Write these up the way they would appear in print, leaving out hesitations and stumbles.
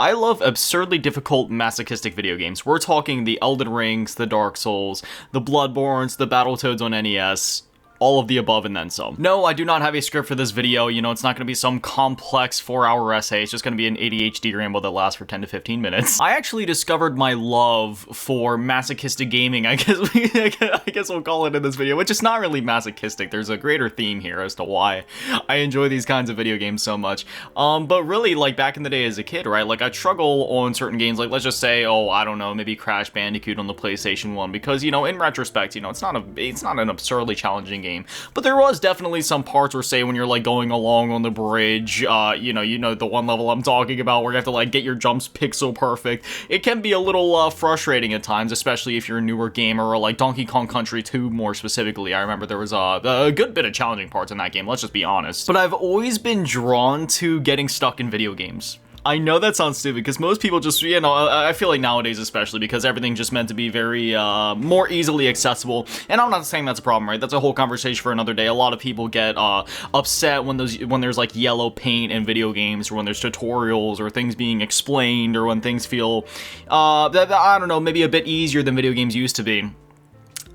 I love absurdly difficult masochistic video games. We're talking the Elden Rings, the Dark Souls, the Bloodborns, the Battletoads on NES, all of the above and then some. No, I do not have a script for this video. You know, it's not going to be some complex 4-hour essay. It's just going to be an ADHD ramble that lasts for 10 to 15 minutes. I actually discovered my love for masochistic gaming, I guess we'll call it in this video, which is not really masochistic. There's a greater theme here as to why I enjoy these kinds of video games so much. But really, like, back in the day as a kid, right, like, I'd struggle on certain games, like, let's just say, oh, I don't know, maybe Crash Bandicoot on the PlayStation 1, because, you know, in retrospect, you know, it's not an absurdly challenging game. But there was definitely some parts where, say, when you're like going along on the bridge, you know the one level I'm talking about where you have to like get your jumps pixel perfect. It can be a little frustrating at times, especially if you're a newer gamer, or like Donkey Kong Country 2 more specifically. I remember there was a good bit of challenging parts in that game, let's just be honest. But I've always been drawn to getting stuck in video games. I know that sounds stupid, because most people just, you know, I feel like nowadays especially, because everything's just meant to be very, more easily accessible, and I'm not saying that's a problem, right? That's a whole conversation for another day. A lot of people get, upset when there's, like, yellow paint in video games, or when there's tutorials, or things being explained, or when things feel, I don't know, maybe a bit easier than video games used to be.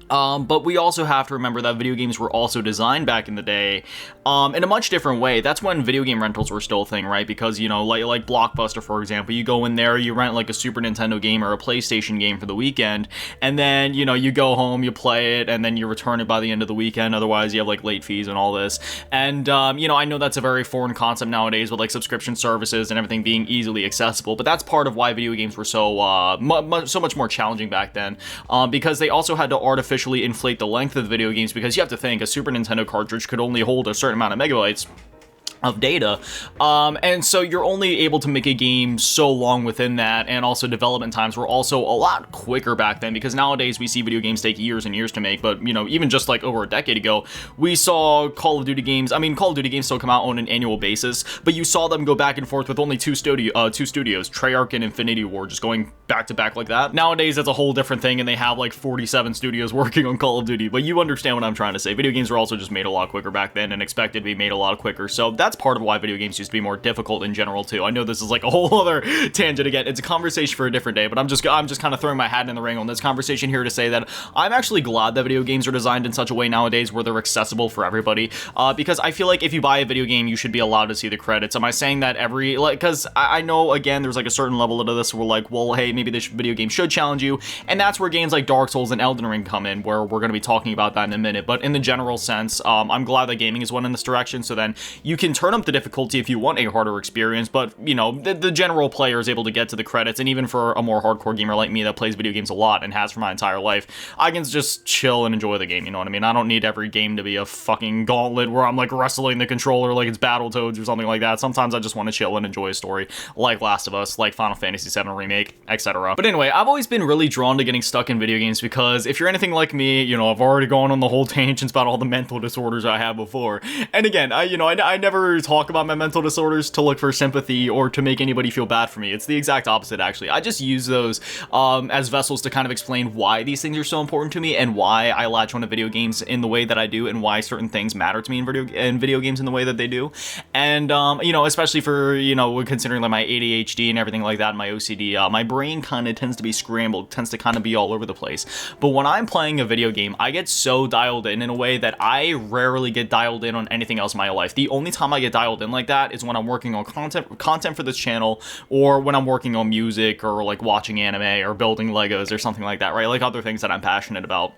But we also have to remember that video games were also designed back in the day, in a much different way. That's when video game rentals were still a thing, right? Because, you know, like Blockbuster, for example, you go in there, you rent like a Super Nintendo game or a PlayStation game for the weekend, and then, you know, you go home, you play it, and then you return it by the end of the weekend. Otherwise, you have like late fees and all this. And, you know, I know that's a very foreign concept nowadays with like subscription services and everything being easily accessible, but that's part of why video games were so, so much more challenging back then, because they also had to artificially inflate the length of the video games, because you have to think a Super Nintendo cartridge could only hold a certain amount of megabytes of data, and so you're only able to make a game so long within that, and also development times were also a lot quicker back then, because nowadays we see video games take years and years to make. But, you know, even just like over a decade ago, we saw Call of Duty games, I mean, Call of Duty games still come out on an annual basis, but you saw them go back and forth with only two studios, Treyarch and Infinity Ward, just going back to back like that. Nowadays, that's a whole different thing, and they have like 47 studios working on Call of Duty, but you understand what I'm trying to say. Video games were also just made a lot quicker back then, and expected to be made a lot quicker, so that's part of why video games used to be more difficult in general too. I know this is like a whole other tangent again. It's a conversation for a different day, but I'm just kind of throwing my hat in the ring on this conversation here to say that I'm actually glad that video games are designed in such a way nowadays where they're accessible for everybody, because I feel like if you buy a video game, you should be allowed to see the credits. Am I saying that because I know, again, there's like a certain level to this where like, well, hey, maybe this video game should challenge you, and that's where games like Dark Souls and Elden Ring come in, where we're going to be talking about that in a minute. But in the general sense, I'm glad that gaming is one in this direction, so then you can turn up the difficulty if you want a harder experience, but, you know, the general player is able to get to the credits, and even for a more hardcore gamer like me that plays video games a lot and has for my entire life, I can just chill and enjoy the game, you know what I mean? I don't need every game to be a fucking gauntlet where I'm, like, wrestling the controller like it's Battletoads or something like that. Sometimes I just want to chill and enjoy a story, like Last of Us, like Final Fantasy VII Remake, etc. But anyway, I've always been really drawn to getting stuck in video games, because if you're anything like me, you know, I've already gone on the whole tangents about all the mental disorders I have before. And again, I never talk about my mental disorders to look for sympathy or to make anybody feel bad for me. It's the exact opposite, actually. I just use those as vessels to kind of explain why these things are so important to me, and why I latch onto video games in the way that I do, and why certain things matter to me in video games in the way that they do. And, you know, especially for, you know, considering like my ADHD and everything like that, and my OCD, my brain kind of tends to be scrambled, tends to kind of be all over the place. But when I'm playing a video game, I get so dialed in a way that I rarely get dialed in on anything else in my life. The only time I get dialed in like that is when I'm working on content for this channel, or when I'm working on music, or like watching anime, or building Legos or something like that, right? Like other things that I'm passionate about.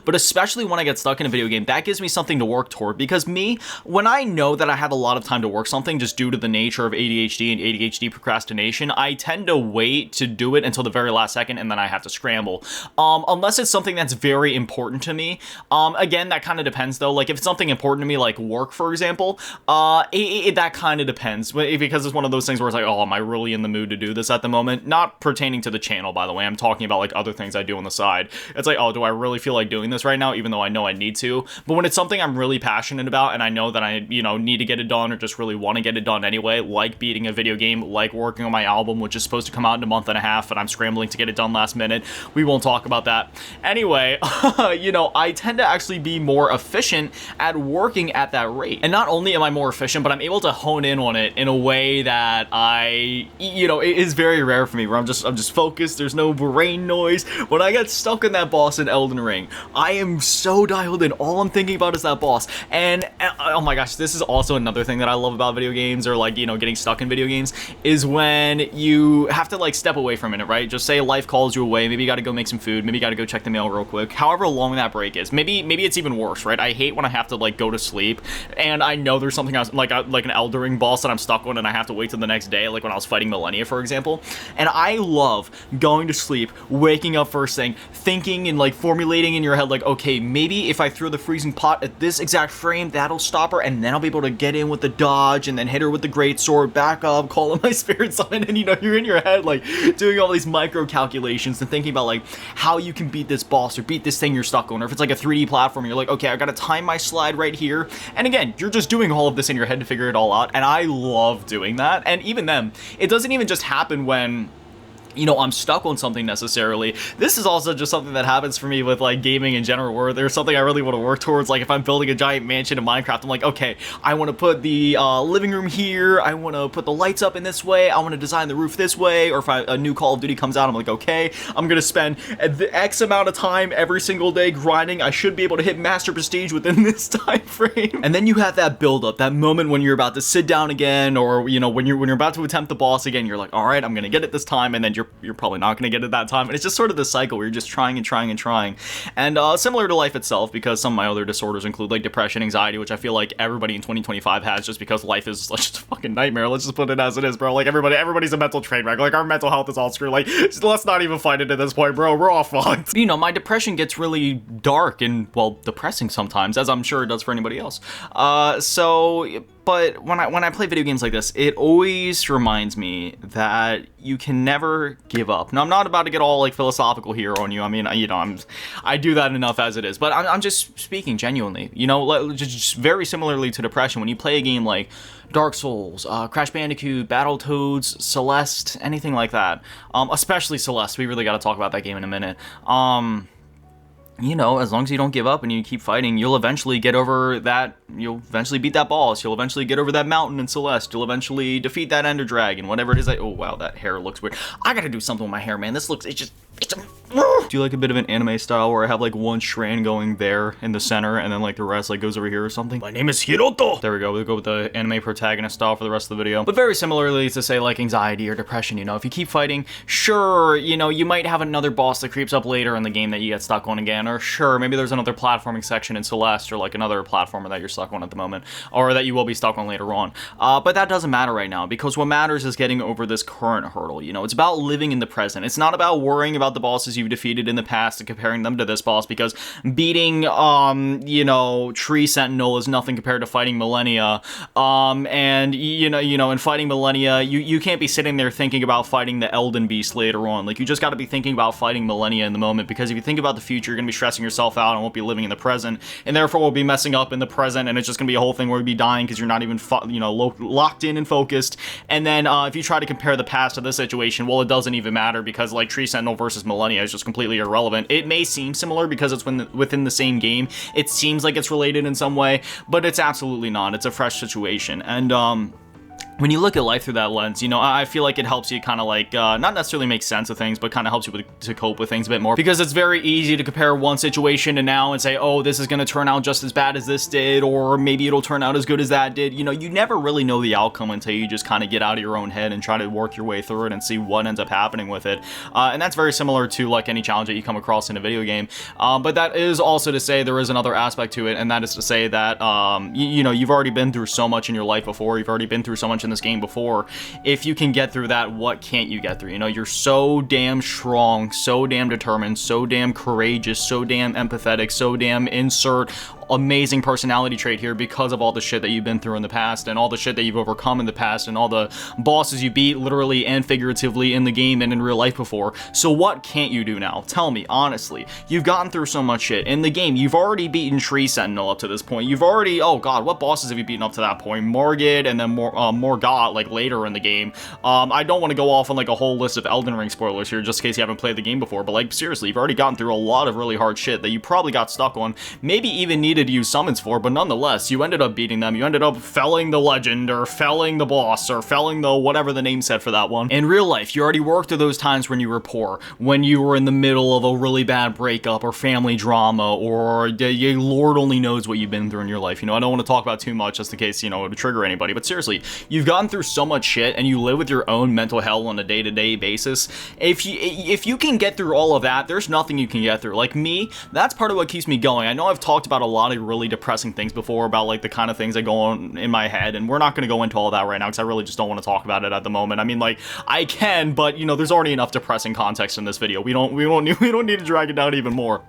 But especially when I get stuck in a video game, that gives me something to work toward, because when I know that I have a lot of time to work something, just due to the nature of ADHD and ADHD procrastination, I tend to wait to do it until the very last second, and then I have to scramble. Unless it's something that's very important to me. Again, that kind of depends though. Like if it's something important to me, like work, for example, that kind of depends, because it's one of those things where it's like, oh, am I really in the mood to do this at the moment? Not pertaining to the channel, by the way. I'm talking about like other things I do on the side. It's like, oh, do I really feel like doing this right now, even though I know I need to. But when it's something I'm really passionate about and I know that I, you know, need to get it done or just really want to get it done anyway, like beating a video game, like working on my album, which is supposed to come out in a month and a half, and I'm scrambling to get it done last minute. We won't talk about that. Anyway, you know, I tend to actually be more efficient at working at that rate. And not only am I more efficient, but I'm able to hone in on it in a way that you know, it is very rare for me, where I'm just focused, there's no brain noise. When I get stuck in that boss in Elden Ring, I am so dialed in. All I'm thinking about is that boss. And oh my gosh, this is also another thing that I love about video games, or like, you know, getting stuck in video games, is when you have to like step away from it, right? Just say life calls you away, maybe you gotta go make some food, maybe you gotta go check the mail real quick, however long that break is. Maybe it's even worse, right? I hate when I have to like go to sleep and I know there's something else, like an Elden Ring boss that I'm stuck on and I have to wait till the next day, like when I was fighting Millennia, for example. And I love going to sleep, waking up first thing, thinking and like formulating in your head, like, okay, maybe if I throw the freezing pot at this exact frame, that'll stop her, and then I'll be able to get in with the dodge and then hit her with the great sword, back up, call in my spirit summon, and you know, you're in your head like doing all these micro calculations and thinking about like how you can beat this boss or beat this thing you're stuck on. Or if it's like a 3D platform, you're like, okay, I gotta time my slide right here. And again, you're just doing all of this in your head to figure it all out, and I love doing that. And even then, it doesn't even just happen when, you know, I'm stuck on something necessarily. This is also just something that happens for me with like gaming in general, where there's something I really want to work towards. Like if I'm building a giant mansion in Minecraft, I'm like, okay, I want to put the living room here, I want to put the lights up in this way, I want to design the roof this way. Or if a new Call of Duty comes out, I'm like, okay, I'm gonna spend the X amount of time every single day grinding. I should be able to hit Master Prestige within this time frame. And then you have that build up, that moment when you're about to sit down again, or you know, when you're about to attempt the boss again, you're like, all right, I'm gonna get it this time, and then you're probably not going to get it that time. And it's just sort of this cycle where you're just trying and trying and trying. And similar to life itself, because some of my other disorders include like depression, anxiety, which I feel like everybody in 2025 has, just because life is just a fucking nightmare. Let's just put it as it is, bro. Like everybody's a mental train wreck. Like our mental health is all screwed. Like let's not even fight it at this point, bro. We're all fucked. You know, my depression gets really dark and, well, depressing sometimes, as I'm sure it does for anybody else. But when I play video games like this, it always reminds me that you can never give up. Now, I'm not about to get all like philosophical here on you. I mean, you know, I do that enough as it is. But I'm just speaking genuinely. You know, just very similarly to depression, when you play a game like Dark Souls, Crash Bandicoot, Battletoads, Celeste, anything like that. Especially Celeste. We really got to talk about that game in a minute. You know, as long as you don't give up and you keep fighting, you'll eventually get over that. You'll eventually beat that boss. You'll eventually get over that mountain in Celeste. You'll eventually defeat that Ender Dragon, whatever it is. Oh wow, that hair looks weird. I gotta do something with my hair, man. This looks, do you like a bit of an anime style where I have like one strand going there in the center and then like the rest like goes over here or something? My name is Hiroto. There we go. We'll go with the anime protagonist style for the rest of the video. But very similarly to say like anxiety or depression, you know, if you keep fighting, sure, you know, you might have another boss that creeps up later in the game that you get stuck on again, or sure, maybe there's another platforming section in Celeste, or like another platformer that you're stuck on at the moment, or that you will be stuck on later on. But that doesn't matter right now, because what matters is getting over this current hurdle. You know, it's about living in the present. It's not about worrying about the bosses you've defeated in the past and comparing them to this boss, because beating you know, Tree Sentinel is nothing compared to fighting Millennia. And you know, in fighting Millennia, you can't be sitting there thinking about fighting the Elden Beast later on. Like, you just got to be thinking about fighting Millennia in the moment, because if you think about the future, you're gonna be stressing yourself out and won't be living in the present, and therefore will be messing up in the present, and it's just gonna be a whole thing where you'll be dying because you're not even you know, locked in and focused. And then if you try to compare the past to this situation, well, it doesn't even matter, because like Tree Sentinel versus Millennia is just completely irrelevant. It may seem similar because it's within the same game. It seems like it's related in some way, but it's absolutely not. It's a fresh situation. And when you look at life through that lens, you know, I feel like it helps you kind of like, not necessarily make sense of things, but kind of helps you to cope with things a bit more. Because it's very easy to compare one situation to now and say, oh, this is going to turn out just as bad as this did, or maybe it'll turn out as good as that did. You know, you never really know the outcome until you just kind of get out of your own head and try to work your way through it and see what ends up happening with it. And that's very similar to like any challenge that you come across in a video game. But that is also to say there is another aspect to it, and that is to say that, you know, you've already been through so much in your life before. You've already been through so much in this game before. If you can get through that, what can't you get through? You know, you're so damn strong, so damn determined, so damn courageous, so damn empathetic, so damn insert amazing personality trait here because of all the shit that you've been through in the past and all the shit that you've overcome in the past and all the bosses you beat literally and figuratively in the game and in real life before. So what can't you do now? Tell me, honestly. You've gotten through so much shit. In the game, you've already beaten Tree Sentinel up to this point. You've already, oh god, what bosses have you beaten up to that point? Margit and then Morgott, like, later in the game. I don't want to go off on, like, a whole list of Elden Ring spoilers here, just in case you haven't played the game before, but, like, seriously, you've already gotten through a lot of really hard shit that you probably got stuck on, maybe even needed to use summons for, but nonetheless, you ended up beating them. You ended up felling the legend, or felling the boss, or felling the whatever the name said for that one. In real life, you already worked through those times when you were poor, when you were in the middle of a really bad breakup, or family drama, or Lord only knows what you've been through in your life. You know, I don't want to talk about too much just in case, you know, it would trigger anybody, but seriously, you've gotten through so much shit, and you live with your own mental hell on a day-to-day basis. If you can get through all of that, there's nothing you can get through. Like me, that's part of what keeps me going. I know I've talked about a lot of really depressing things before, about like the kind of things that go on in my head, and we're not going to go into all that right now because I really just don't want to talk about it at the moment. I mean, like, I can, but you know, there's already enough depressing context in this video. We don't need to drag it down even more.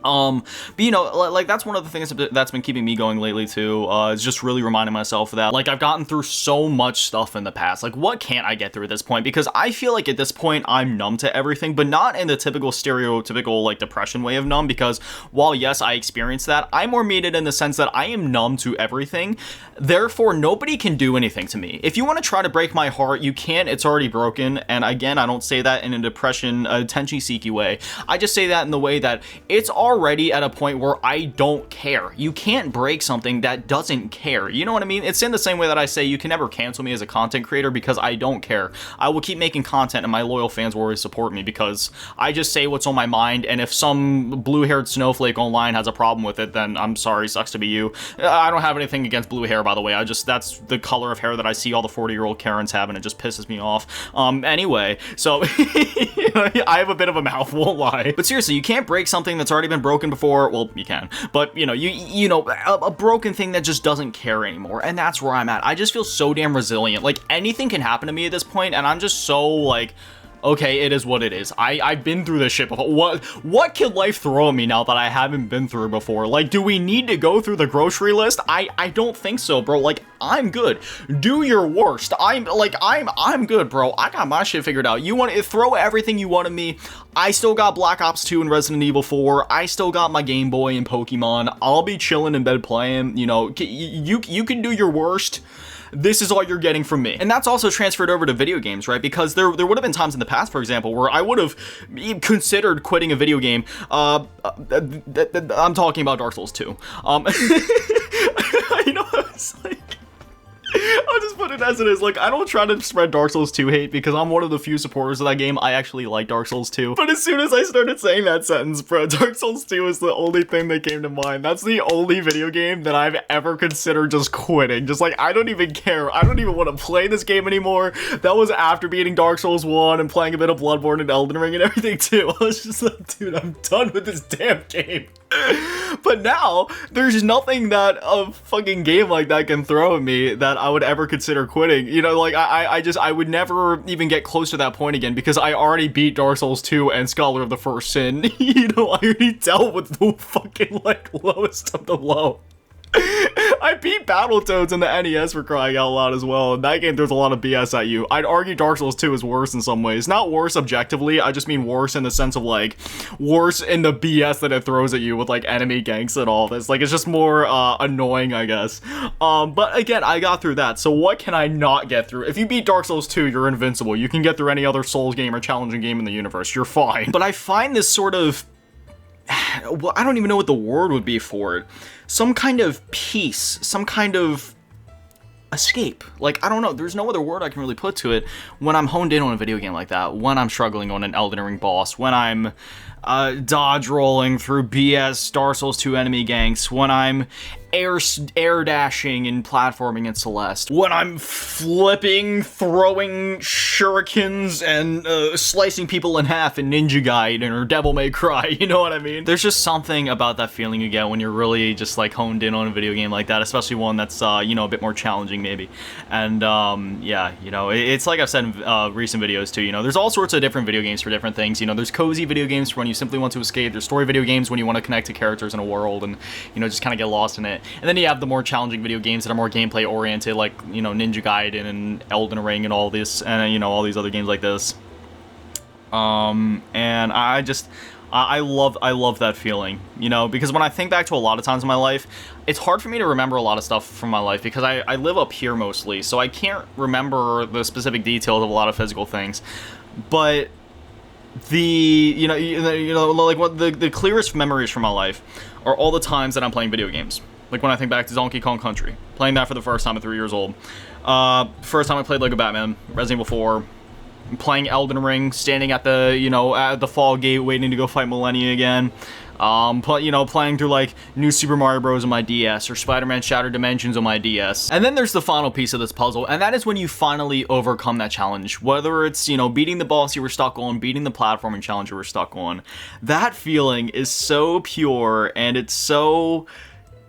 But you know, like, that's one of the things that's been keeping me going lately too, is just really reminding myself that, like, I've gotten through so much stuff in the past. Like, what can't I get through at this point? Because I feel like at this point I'm numb to everything, but not in the typical stereotypical, like, depression way of numb, because while yes, I experienced that, I more mean it in the sense that I am numb to everything. Therefore, nobody can do anything to me. If you want to try to break my heart, you can't. It's already broken. And again, I don't say that in a depression, attention-seeky way. I just say that in the way that it's already at a point where I don't care. You can't break something that doesn't care. You know what I mean? It's in the same way that I say you can never cancel me as a content creator because I don't care. I will keep making content and my loyal fans will always support me because I just say what's on my mind, and if some blue-haired snowflake online has a problem with it, then I'm sorry, sucks to be you. I don't have anything against blue hair, by the way. That's the color of hair that I see all the 40-year-old Karens have, and it just pisses me off. Anyway, so I have a bit of a mouth, won't lie. But seriously, you can't break something that's already been broken before. Well, you can, but you know, a broken thing that just doesn't care anymore, and that's where I'm at. I just feel so damn resilient. Like, anything can happen to me at this point, and I'm just so, like, okay, it is what it is. I've been through this shit before. What can life throw at me now that I haven't been through before? Like, do we need to go through the grocery list? I don't think so, bro. Like, I'm good. Do your worst. I'm good, bro. I got my shit figured out. You want to throw everything you want at me. I still got Black Ops 2 and Resident Evil 4. I still got my Game Boy and Pokemon. I'll be chilling in bed playing. You know, you can do your worst. This is all you're getting from me. And that's also transferred over to video games, right? Because there would have been times in the past, for example, where I would have considered quitting a video game. I'm talking about Dark Souls 2. You know, I was like, I'll just put it as it is. Like, I don't try to spread Dark Souls 2 hate because I'm one of the few supporters of that game. I actually like Dark Souls 2. But as soon as I started saying that sentence, bro, Dark Souls 2 is the only thing that came to mind. That's the only video game that I've ever considered just quitting. Just like, I don't even care. I don't even want to play this game anymore. That was after beating Dark Souls 1 and playing a bit of Bloodborne and Elden Ring and everything too. I was just like, dude, I'm done with this damn game. But now, there's nothing that a fucking game like that can throw at me that I would ever consider quitting. You know, like, I would never even get close to that point again because I already beat Dark Souls 2 and Scholar of the First Sin. You know, I already dealt with the fucking, like, lowest of the low. I beat Battletoads in the NES for crying out loud as well. In that game, there's a lot of BS at you. I'd argue Dark Souls 2 is worse in some ways. Not worse objectively, I just mean worse in the sense of, like, worse in the BS that it throws at you with, like, enemy ganks and all this. Like, it's just more, annoying, I guess. But again, I got through that, so what can I not get through? If you beat Dark Souls 2, you're invincible. You can get through any other Souls game or challenging game in the universe. You're fine. But I find this sort of, well, I don't even know what the word would be for it. Some kind of peace, some kind of escape. Like, I don't know, there's no other word I can really put to it when I'm honed in on a video game like that, when I'm struggling on an Elden Ring boss, when I'm dodge rolling through BS Dark Souls 2 enemy ganks, when I'm air dashing and platforming in Celeste, when I'm flipping, throwing shurikens and slicing people in half in Ninja Gaiden or Devil May Cry, you know what I mean? There's just something about that feeling you get when you're really just like honed in on a video game like that, especially one that's you know, a bit more challenging maybe. And yeah, you know, it's like I've said in recent videos too, you know, there's all sorts of different video games for different things. You know, there's cozy video games for when you simply want to escape, there's story video games when you want to connect to characters in a world and, you know, just kind of get lost in it. And then you have the more challenging video games that are more gameplay oriented, like, you know, Ninja Gaiden and Elden Ring and all this, and, you know, all these other games like this. And I love that feeling, you know, because when I think back to a lot of times in my life, it's hard for me to remember a lot of stuff from my life because I live up here mostly, so I can't remember the specific details of a lot of physical things. But you know, like what the clearest memories from my life are all the times that I'm playing video games. Like when I think back to Donkey Kong Country, playing that for the first time at 3 years old. First time I played Lego Batman, Resident Evil 4. Playing Elden Ring, standing at the, you know, at the fall gate waiting to go fight Millennia again. You know, playing through like New Super Mario Bros. On my DS or Spider-Man Shattered Dimensions on my DS. And then there's the final piece of this puzzle, and that is when you finally overcome that challenge. Whether it's, you know, beating the boss you were stuck on, beating the platforming challenge you were stuck on. That feeling is so pure, and it's so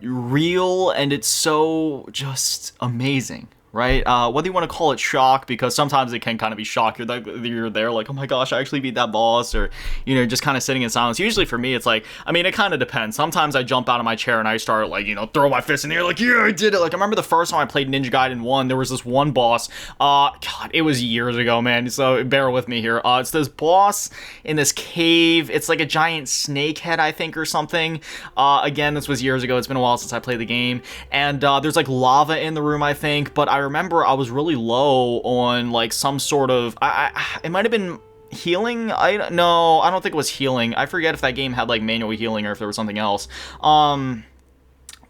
real, and it's so just amazing. Right? Whether you want to call it shock, because sometimes it can kind of be shock. You're there like, oh my gosh, I actually beat that boss, or, you know, just kind of sitting in silence. Usually for me, it's like, I mean, it kind of depends. Sometimes I jump out of my chair and I start like, you know, throw my fist in the air like, yeah, I did it. Like, I remember the first time I played Ninja Gaiden 1, there was this one boss. God, it was years ago, man. So bear with me here. It's this boss in this cave. It's like a giant snake head, I think, or something. Again, this was years ago. It's been a while since I played the game. And there's like lava in the room, I think, but I remember I was really low on like some sort of, it might have been healing. No, I don't think it was healing. I forget if that game had like manual healing or if there was something else.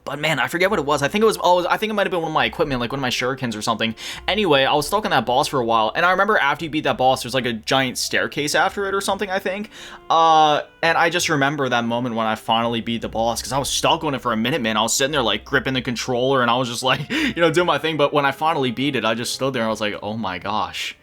But man, I forget what it was. I think it was, I think it might have been one of my equipment, like one of my shurikens or something. Anyway, I was stuck on that boss for a while, and I remember after you beat that boss, there's like a giant staircase after it or something, I think. And I just remember that moment when I finally beat the boss, because I was stuck on it for a minute, man. I was sitting there like gripping the controller, and I was just like, you know, doing my thing. But when I finally beat it, I just stood there and I was like, oh my gosh.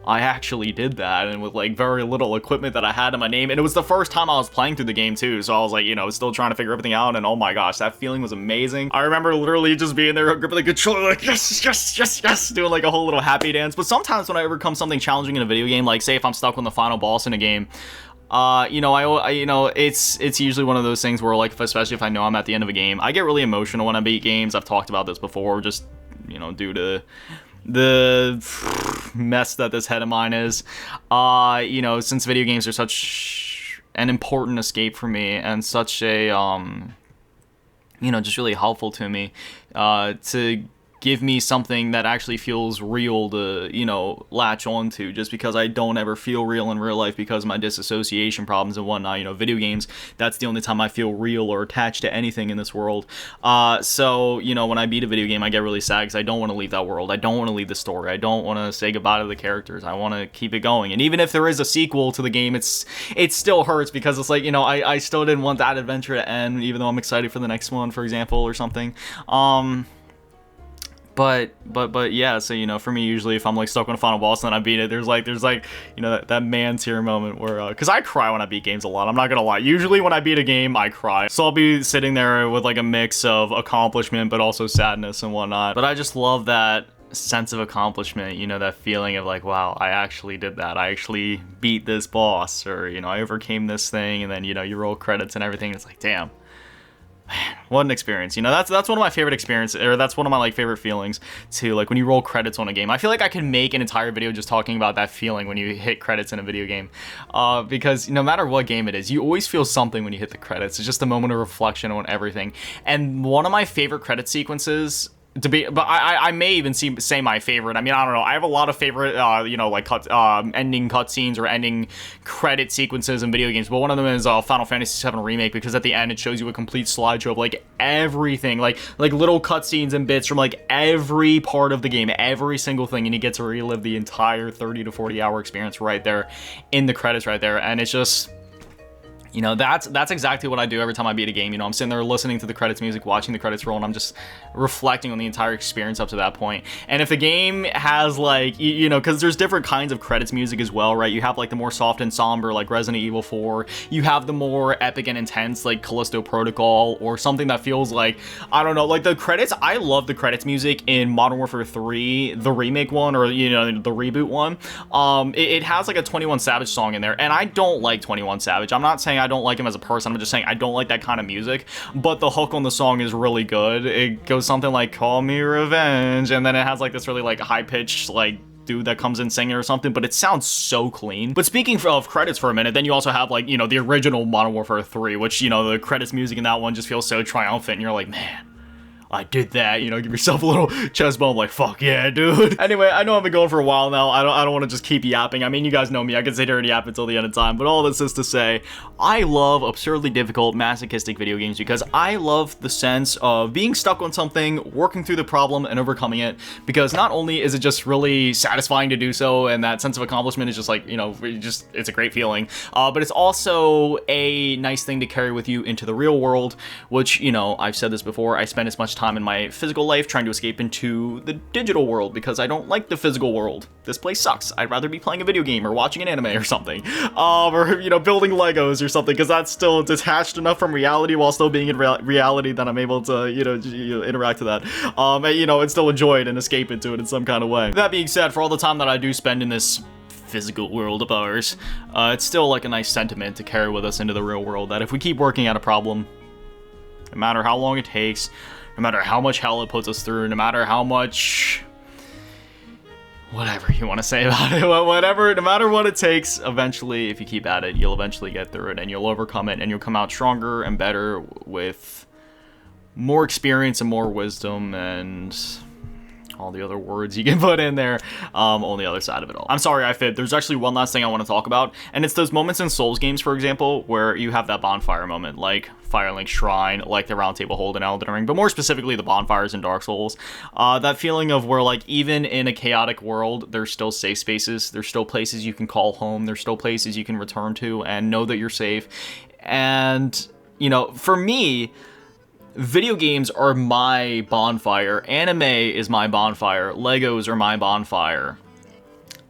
I actually did that, and with like very little equipment that I had in my name, and it was the first time I was playing through the game too, so I was like, you know, still trying to figure everything out, and oh my gosh, that feeling was amazing. I remember literally just being there gripping the controller like, yes, yes, yes, yes, doing like a whole little happy dance. But sometimes when I overcome something challenging in a video game, like say if I'm stuck on the final boss in a game, you know, I you know, it's usually one of those things where like, especially if I know I'm at the end of a game, I get really emotional when I beat games. I've talked about this before, just, you know, due to the mess that this head of mine is. You know, since video games are such an important escape for me and such a you know, just really helpful to me, to give me something that actually feels real to, you know, latch on to, just because I don't ever feel real in real life because of my disassociation problems and whatnot. You know, video games, that's the only time I feel real or attached to anything in this world. So, you know, when I beat a video game, I get really sad because I don't want to leave that world. I don't want to leave the story. I don't want to say goodbye to the characters. I want to keep it going. And even if there is a sequel to the game, it still hurts because it's like, you know, I still didn't want that adventure to end, even though I'm excited for the next one, for example, or something. But yeah, so, you know, for me, usually if I'm like stuck on a final boss and then I beat it, there's like, you know, that man tear moment where, cause I cry when I beat games a lot, I'm not gonna lie. Usually when I beat a game, I cry. So I'll be sitting there with like a mix of accomplishment, but also sadness and whatnot. But I just love that sense of accomplishment, you know, that feeling of like, wow, I actually did that. I actually beat this boss, or, you know, I overcame this thing, and then, you know, you roll credits and everything. It's like, damn. Man, what an experience. You know, that's one of my favorite experiences, or that's one of my like favorite feelings too, like when you roll credits on a game. I feel like I could make an entire video just talking about that feeling when you hit credits in a video game, because no matter what game it is, you always feel something when you hit the credits. It's just a moment of reflection on everything. And one of my favorite credit sequences to be, but I may even say my favorite. I mean, I don't know. I have a lot of favorite, you know, like ending cutscenes or ending credit sequences in video games. But one of them is Final Fantasy VII Remake, because at the end it shows you a complete slideshow of like everything, like little cutscenes and bits from like every part of the game, every single thing, and you get to relive the entire 30 to 40 hour experience right there in the credits right there, and it's just You know, that's exactly what I do every time I beat a game. You know, I'm sitting there listening to the credits music, watching the credits roll, and I'm just reflecting on the entire experience up to that point. And if the game has like, you know, because there's different kinds of credits music as well, right? You have like the more soft and somber like Resident Evil 4. You have the more epic and intense like Callisto Protocol, or something that feels like, I don't know, like the credits. I love the credits music in Modern Warfare 3, the remake one, or, you know, the reboot one. It has like a 21 Savage song in there, and I don't like 21 Savage. I'm not saying I don't like him as a person, I'm just saying I don't like that kind of music, but the hook on the song is really good. It goes something like "Call Me Revenge," and then it has like this really like high-pitched like dude that comes in singing or something, but it sounds so clean. But speaking of credits for a minute, then you also have like, you know, the original Modern Warfare 3, which, you know, the credits music in that one just feels so triumphant, and you're like, man, I did that, you know, give yourself a little chest bump, like, fuck yeah, dude. Anyway, I know I've been going for a while now. I don't want to just keep yapping. I mean, you guys know me. I can sit here and yap until the end of time, but all this is to say, I love absurdly difficult, masochistic video games because I love the sense of being stuck on something, working through the problem, and overcoming it, because not only is it just really satisfying to do so, and that sense of accomplishment is just like, you know, it's a great feeling, but it's also a nice thing to carry with you into the real world, which, you know, I've said this before, I spend as much time in my physical life trying to escape into the digital world because I don't like the physical world. This place sucks. I'd rather be playing a video game or watching an anime or something, or, you know, building Legos or something, because that's still detached enough from reality while still being in reality that I'm able to, you know, interact with that, and, you know, and still enjoy it and escape into it in some kind of way. That being said, for all the time that I do spend in this physical world of ours, it's still like a nice sentiment to carry with us into the real world, that if we keep working at a problem, no matter how long it takes, no matter how much hell it puts us through, no matter how much, whatever you want to say about it, whatever, no matter what it takes, eventually, if you keep at it, you'll eventually get through it, and you'll overcome it, and you'll come out stronger and better with more experience and more wisdom and all the other words you can put in there on the other side of it all. I'm sorry I fibbed. There's actually one last thing I want to talk about, and it's those moments in Souls games, for example, where you have that bonfire moment, like Firelink Shrine, like the Round Table Hold in Elden Ring, but more specifically the bonfires in Dark Souls. That feeling of where, like, even in a chaotic world, there's still safe spaces, there's still places you can call home, there's still places you can return to and know that you're safe. And, you know, for me, video games are my bonfire. Anime is my bonfire. Legos are my bonfire.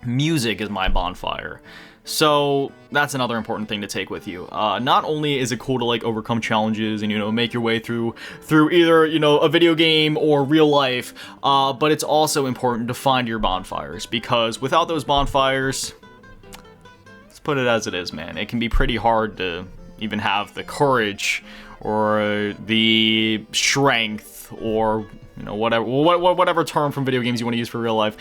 Music is my bonfire. So that's another important thing to take with you. Not only is it cool to like overcome challenges and, you know, make your way through either, you know, a video game or real life, but it's also important to find your bonfires, because without those bonfires, let's put it as it is, man, it can be pretty hard to even have the courage or the strength, or, you know, whatever term from video games you want to use for real life,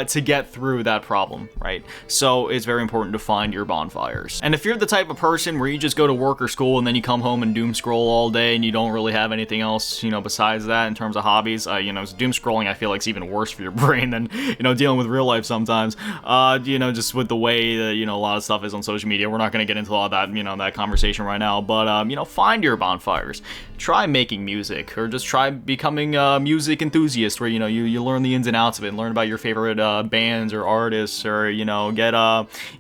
to get through that problem, right? So it's very important to find your bonfires. And if you're the type of person where you just go to work or school and then you come home and doom scroll all day and you don't really have anything else, you know, besides that in terms of hobbies, you know, doom scrolling I feel like is even worse for your brain than, you know, dealing with real life sometimes. You know, just with the way that, you know, a lot of stuff is on social media. We're not going to get into all that, you know, that conversation right now, but, you know, find your bonfires. Try making music, or just try becoming a music enthusiast, where, you know, you learn the ins and outs of it, and learn about your favorite bands or artists, or, you know, get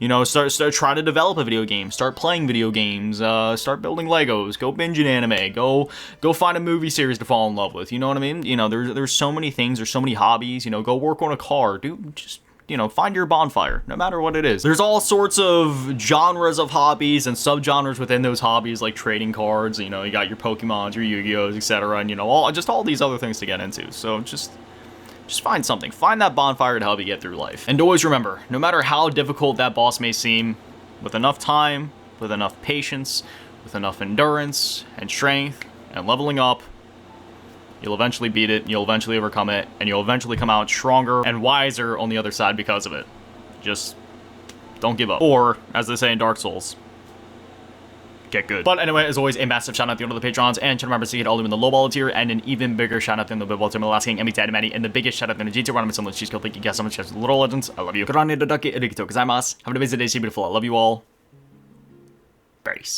you know, start try to develop a video game, start playing video games, start building Legos, go binge an anime, go find a movie series to fall in love with. You know what I mean? You know, there's so many things, there's so many hobbies. You know, go work on a car, just, you know, find your bonfire, no matter what it is. There's all sorts of genres of hobbies and subgenres within those hobbies, like trading cards, you know, you got your Pokemons, your Yu-Gi-Ohs, etc., and, you know, all these other things to get into. So just find something. Find that bonfire to help you get through life. And always remember, no matter how difficult that boss may seem, with enough time, with enough patience, with enough endurance and strength and leveling up, you'll eventually beat it, you'll eventually overcome it, and you'll eventually come out stronger and wiser on the other side because of it. Just don't give up. Or, as they say in Dark Souls, get good. But anyway, as always, a massive shout out to the patrons, and to remember to get all of them in the low ball tier, and an even bigger shout out to the big ball tier, the last king, Emmy Tad Manny, and the biggest shout out to the GT Run, some cheese code. Thank you guys so much, guys. Little legends. I love you. Have an amazing day, beautiful. I love you all. Peace.